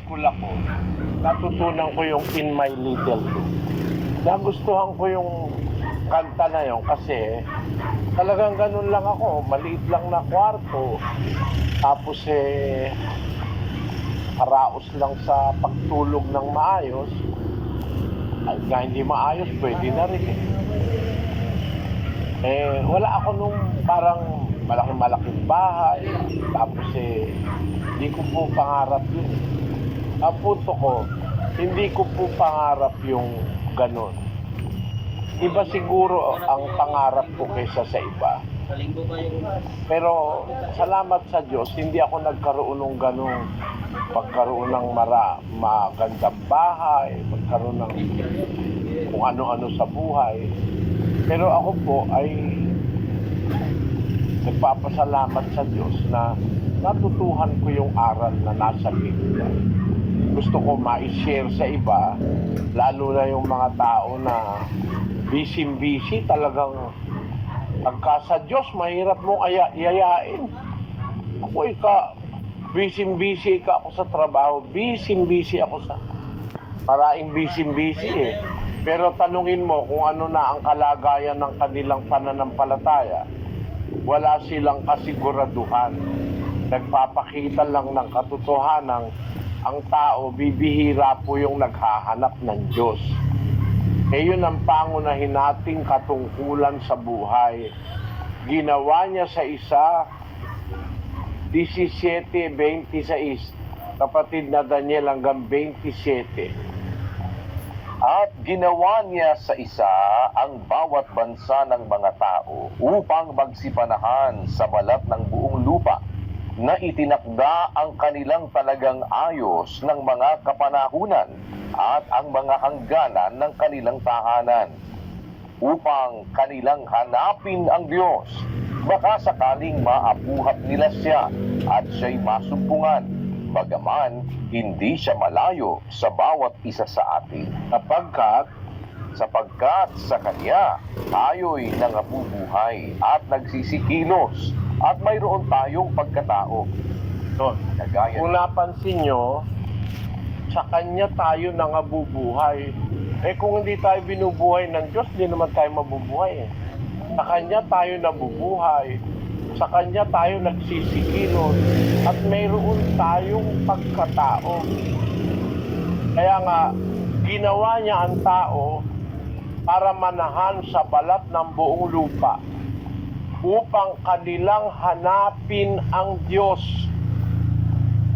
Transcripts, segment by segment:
school ako, natutunan ko yung In My Little Room. Nagustuhan ko yung kanta na yun kasi talagang ganun lang ako, maliit lang na kwarto. Tapos paraos lang sa pagtulog ng maayos. At na hindi maayos, pwede na rin wala ako nung parang malaking bahay. Tapos hindi ko po pangarap yun. Ang punto ko, hindi ko po pangarap yung ganun. Iba siguro ang pangarap ko kaysa sa iba. Pero salamat sa Diyos, hindi ako nagkaroon ng ganun. Pagkaroon ng magandang bahay, pagkaroon ng kung ano-ano sa buhay. Pero ako po ay nagpapasalamat sa Diyos na natutuhan ko yung aral na nasa Biblia. Gusto ko ma-share sa iba, lalo na yung mga tao na busy talagang pagka sa Diyos, mahirap mong yayain. Ako busy ka ako sa trabaho, busy ako sa paraing busy Pero tanungin mo kung ano na ang kalagayan ng kanilang pananampalataya, wala silang kasiguraduhan. Nagpapakita lang ng katotohanan, ang tao, bibihira po yung naghahanap ng Diyos. Yun ang pangunahin nating katungkulan sa buhay. Ginawa niya sa isa, 17:26, kapatid na Daniel hanggang 27. At ginawa niya sa isa ang bawat bansa ng mga tao upang magsipanahan sa balat ng buong lupa na itinakda ang kanilang talagang ayos ng mga kapanahunan at ang mga hangganan ng kanilang tahanan upang kanilang hanapin ang Diyos. Baka sakaling maabuhat nila siya at siya'y masumpungan, bagaman hindi siya malayo sa bawat isa sa atin. Sapagkat sa Kanya tayo'y nangabubuhay at nagsisikilos at mayroon tayong pagkatao. So, kung napansin nyo, sa Kanya tayo nangabubuhay. Kung hindi tayo binubuhay ng Diyos, hindi naman tayo mabubuhay. Sa Kanya tayo nabubuhay. Sa Kanya tayo nagsisikilos at mayroon tayong pagkatao. Kaya nga, ginawa niya ang tao para manahan sa balat ng buong lupa upang kanilang hanapin ang Diyos.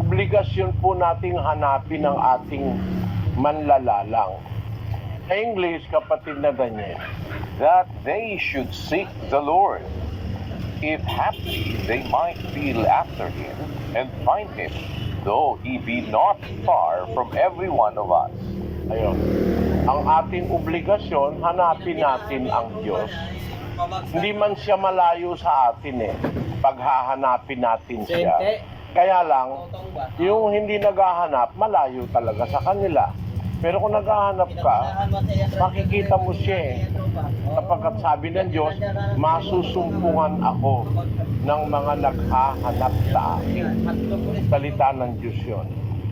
Obligasyon po nating hanapin ang ating manlalalang. Sa English, kapatid na Daniel, that they should seek the Lord, if haply they might feel after Him and find Him, though He be not far from every one of us. Ayun. Ang ating obligasyon, hanapin natin ang Diyos. Hindi man siya malayo sa atin paghahanapin natin siya. Kaya lang, yung hindi naghahanap, malayo talaga sa kanila. Pero kung naghahanap ka, makikita mo siya Sapagkat sabi ng Diyos, masusumpungan ako ng mga naghahanap sa akin. Salita ng Diyos yun.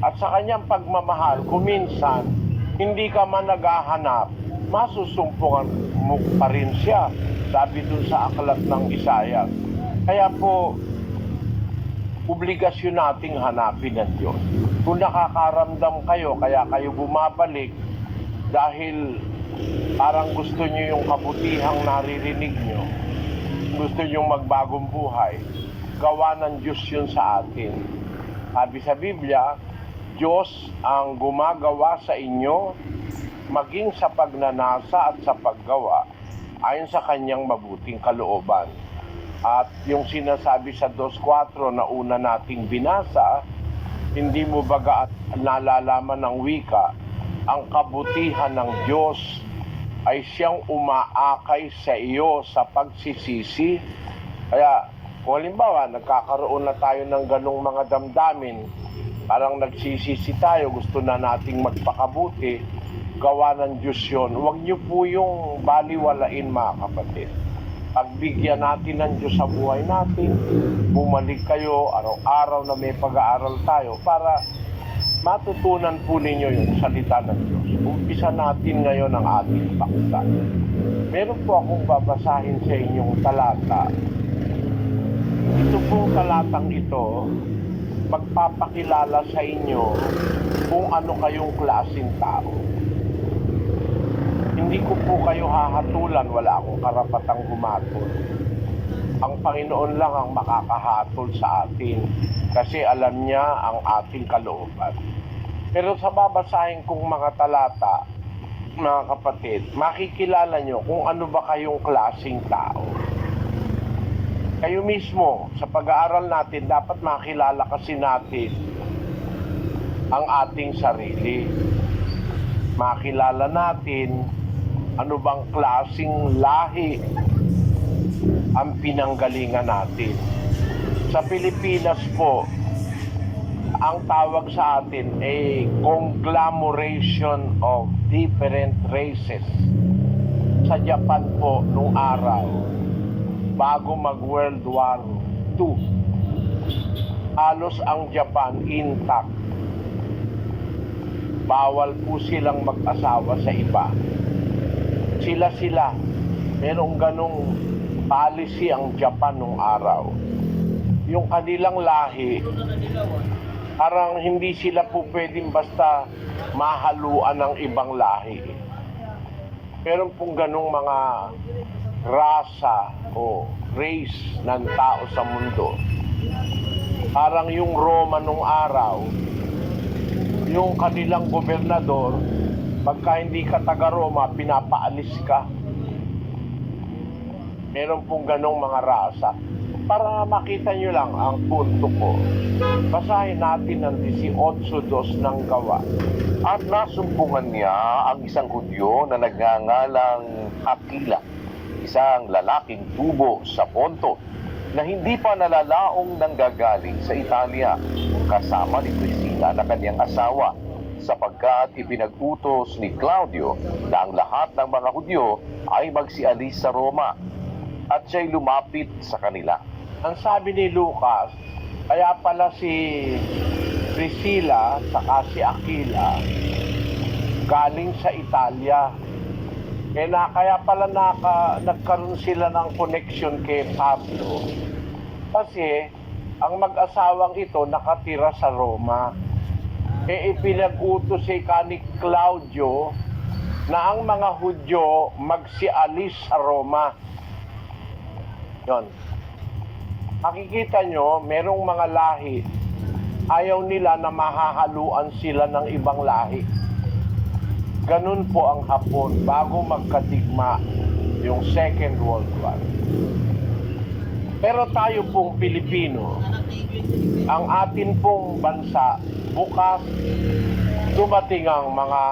At sa kanyang pagmamahal, kuminsan, hindi ka man naghahanap, masusumpungan mo pa rin siya. Sabi dun sa aklat ng Isaiah. Kaya po, obligasyon nating hanapin ng Diyos. Kung nakakaramdam kayo, kaya kayo bumabalik dahil parang gusto nyo yung kabutihang naririnig nyo, gusto nyo magbagong buhay, gawa ng Diyos yun sa atin. Sabi sa Biblia, Diyos ang gumagawa sa inyo maging sa pagnanasa at sa paggawa ayon sa kanyang mabuting kalooban. At yung sinasabi sa 2:4 na una nating binasa, hindi mo baga at nalalaman ng wika, ang kabutihan ng Diyos ay siyang umaakay sa iyo sa pagsisisi. Kaya kung halimbawa nagkakaroon na tayo ng ganong mga damdamin, parang nagsisisi tayo, gusto na nating magpakabuti, gawa ng Diyos yun. Huwag niyo po yung baliwalain, mga kapatid. Pagbigyan natin ng Diyos sa buhay natin, bumalik kayo araw-araw na may pag-aaral tayo para matutunan po ninyo yung salita ng Diyos. Umpisa natin ngayon ang ating paksa. Meron po akong babasahin sa inyong talata. Ito pong talatang ito, magpapakilala sa inyo kung ano kayong klaseng tao. Hindi ko po kayo hahatulan, wala akong karapatang humatol. Ang Panginoon lang ang makakahatol sa atin kasi alam niya ang ating kalooban. Pero sa babasahin kong mga talata, mga kapatid, makikilala nyo kung ano ba kayong klaseng tao. Kayo mismo, sa pag-aaral natin, dapat makilala kasi natin ang ating sarili. Makilala natin ano bang klaseng lahi ang pinanggalingan natin. Sa Pilipinas po, ang tawag sa atin ay conglomeration of different races. Sa Japan po, nung araw, bago mag-World War II, halos ang Japan intact. Bawal po silang mag-asawa sa iba. Sila-sila. Merong ganong policy ang Japan nung araw. Yung kanilang lahi, parang hindi sila po pwedeng basta mahaluan ng ibang lahi. Meron pong ganong mga rasa o race ng tao sa mundo. Parang yung Roma nung araw, yung kanilang gobernador, pagka hindi ka taga-Roma, pinapaalis ka. Meron pong ganong mga rasa. Para makita nyo lang ang punto ko, basahin natin ang 18:2 ng Gawa. At nasumpungan niya ang isang Hudyo na nagngangalang Aquila, isang lalaking tubo sa Ponto na hindi pa nalalaong nanggagaling sa Italia, kasama ni Priscilla na kanyang asawa, sapagkat ipinag-utos ni Claudio na ang lahat ng mga Hudyo ay magsialis sa Roma, at siya'y lumapit sa kanila. Ang sabi ni Lucas, kaya pala si Priscilla saka si Aquila galing sa Italia. Kaya pala nagkaroon sila ng connection kay Pablo. Kasi ang mag-asawang ito nakatira sa Roma. Ipinag-utos si ni Claudio na ang mga Hudyo magsialis sa Roma. Yon. Makikita nyo, merong mga lahi, ayaw nila na mahahaluan sila ng ibang lahi. Ganun po ang Hapon bago magkadigma yung Second World War. Pero tayo pong Pilipino, ang atin pong bansa, bukas dumating ang mga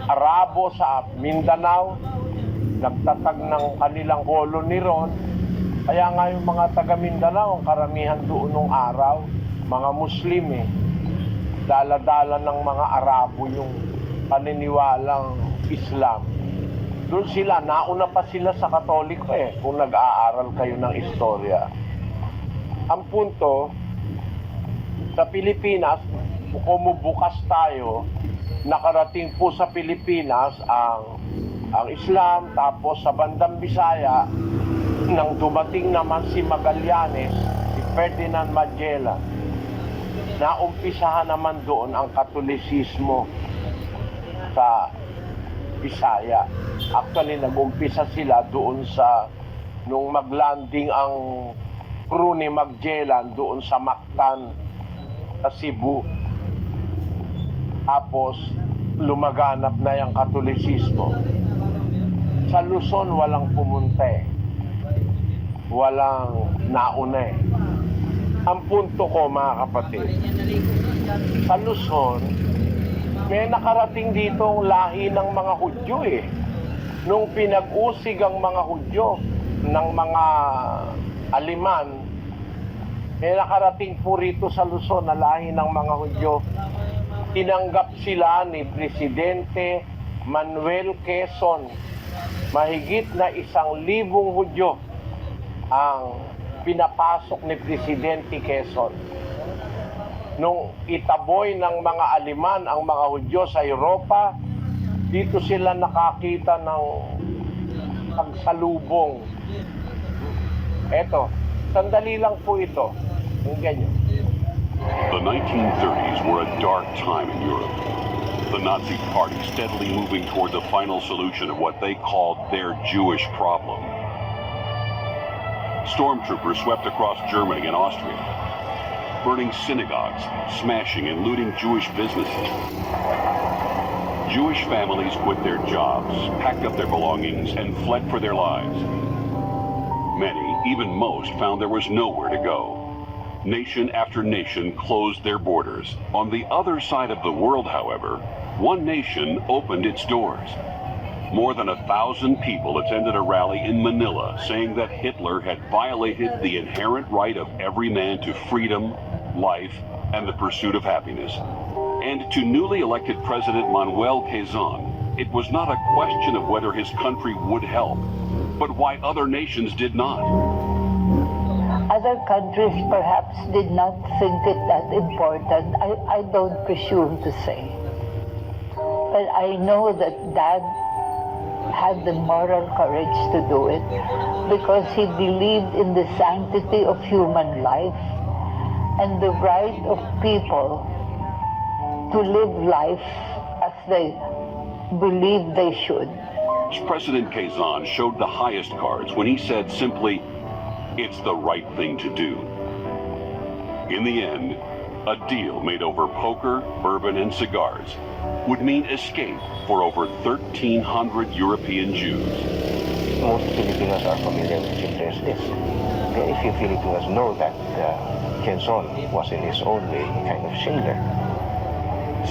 Arabo sa Mindanao, nagtatag ng kanilang colony ron. Kaya nga yung mga taga Mindanao, ang karamihan doon nung araw, mga Muslim Dala-dala ng mga Arabo yung paniniwalang Islam. Doon sila, nauna pa sila sa Katoliko kung nag-aaral kayo ng istorya. Ang punto, sa Pilipinas, kumubukas tayo, nakarating po sa Pilipinas ang Islam, tapos sa bandang Bisaya, nang dumating naman si Magallanes, si Ferdinand Magellan, naumpisahan naman doon ang Katolisismo sa Bisaya. Actually, nag-umpisa sila doon nung maglanding ang crew ni Magellan doon sa Mactan, sa Cebu. Tapos, lumaganap na yung Katolisismo. Sa Luzon, walang pumunta walang nauna Ang punto ko, mga kapatid, sa Luzon, may nakarating ditong lahi ng mga Hudyo Nung pinag-usig ang mga Hudyo ng mga Aliman, may nakarating po rito sa Luzon na lahi ng mga Hudyo. Tinanggap sila ni Presidente Manuel Quezon. Mahigit na 1,000 Hudyo ang pinapasok ni Presidente Quezon. nung itaboy ng mga Aliman ang mga Hudyo sa Europa, dito sila nakakita ng pagsalubong. Eto, sandali lang po ito. Tingnan nyo. The 1930s were a dark time in Europe. The Nazi Party steadily moving toward the final solution of what they called their Jewish problem. Stormtroopers swept across Germany and Austria, burning synagogues, smashing and looting Jewish businesses. Jewish families quit their jobs, packed up their belongings, and fled for their lives. Many, even most, found there was nowhere to go. Nation after nation closed their borders. On the other side of the world, however, one nation opened its doors. More than 1,000 people attended a rally in Manila saying that Hitler had violated the inherent right of every man to freedom, life, and the pursuit of happiness. And to newly elected President Manuel Quezon, it was not a question of whether his country would help, but why other nations did not. Other countries perhaps did not think it that important. I don't presume to say. But I know that Dad had the moral courage to do it because he believed in the sanctity of human life and the right of people to live life as they believe they should. President Quezon showed the highest cards when he said simply, "It's the right thing to do." In the end, a deal made over poker, bourbon, and cigars would mean escape for over 1,300 European Jews. Most Filipinos are familiar with Schindler's List. Very few Filipinos know that Quezon was in his own way kind of Schindler.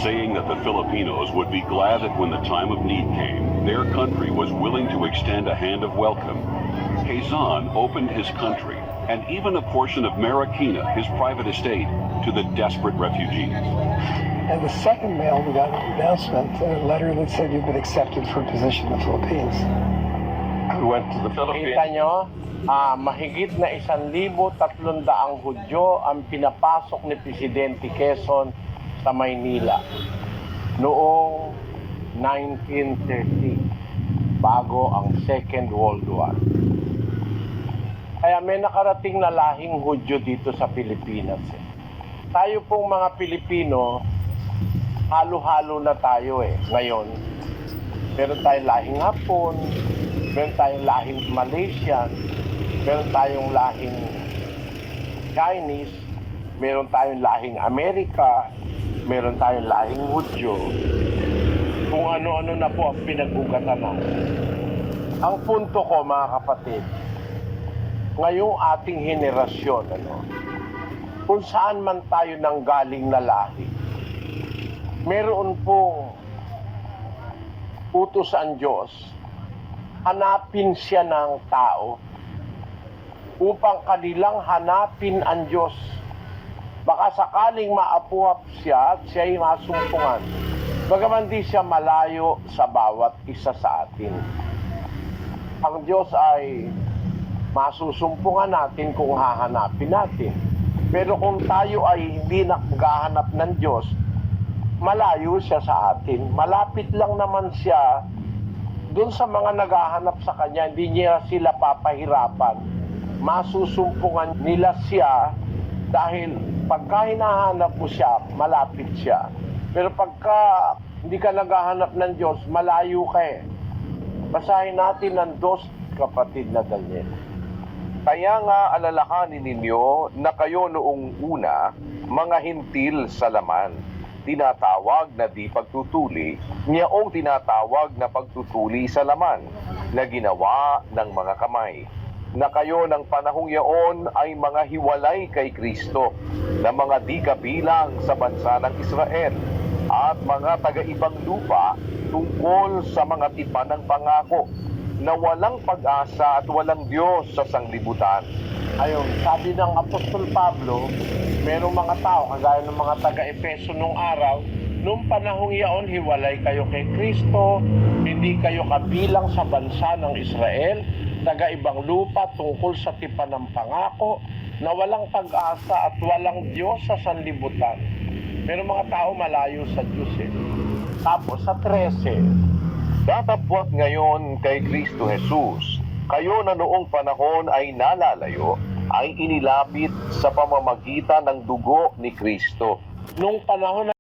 Saying that the Filipinos would be glad that when the time of need came, their country was willing to extend a hand of welcome, Quezon opened his country and even a portion of Marikina, his private estate, to the desperate refugees. And the second mail, we got an announcement, a letter that said you've been accepted for a position in the Philippines. We went to the Kita Philippines. nyo, mahigit na 1,300 Hudyo ang pinapasok ni Presidente Quezon sa Maynila noong 1930, bago ang Second World War. Kaya may nakarating na lahing Hudyo dito sa Pilipinas. Tayo pong mga Pilipino, halo-halo na tayo ngayon. Meron tayong lahing Hapon, meron tayong lahing Malaysian, meron tayong lahing Chinese, meron tayong lahing Amerika, meron tayong lahing Hudyo. Kung ano-ano na po ang pinag-ugatan natin. Ang punto ko, mga kapatid, ngayong ating henerasyon, kung saan man tayo nanggaling na lahi, meron pong utos ang Diyos, hanapin siya ng tao upang kanilang hanapin ang Diyos. Baka sakaling maapuhap siya at siya'y masumpungan, bagaman di siya malayo sa bawat isa sa atin. Ang Diyos ay masusumpungan natin kung hahanapin natin. Pero kung tayo ay hindi naghahanap ng Diyos, malayo siya sa atin. Malapit lang naman siya doon sa mga naghahanap sa Kanya. Hindi niya sila papahirapan. Masusumpungan nila siya dahil pagka hinahanap mo siya, malapit siya. Pero pagka hindi ka naghahanap ng Diyos, malayo ka . Basahin natin ang 2 kapatid na Daniel. Kaya nga alalahanin ninyo na kayo noong una, mga hintil sa laman, tinatawag na di pagtutuli, niyaong tinatawag na pagtutuli sa laman, na ginawa ng mga kamay. Na kayo ng panahong yaon ay mga hiwalay kay Kristo, na mga di kabilang sa bansa ng Israel, at mga taga-ibang lupa tungkol sa mga tipan ng pangako, na walang pag-asa at walang Diyos sa sanglibutan. Ayun, sabi ng Apostol Pablo, merong mga tao, kagaya ng mga taga-Efeso nung araw, nung panahong iyon, hiwalay kayo kay Kristo, hindi kayo kabilang sa bansa ng Israel, taga-ibang lupa tungkol sa tipan ng pangako, na walang pag-asa at walang Diyos sa sanlibutan. Pero mga tao malayo sa Diyos eh. Tapos sa 13, Datapwat ngayon kay Kristo Jesus, kayo na noong panahon ay nalalayo, ay inilapit sa pamamagitan ng dugo ni Kristo. nung panahon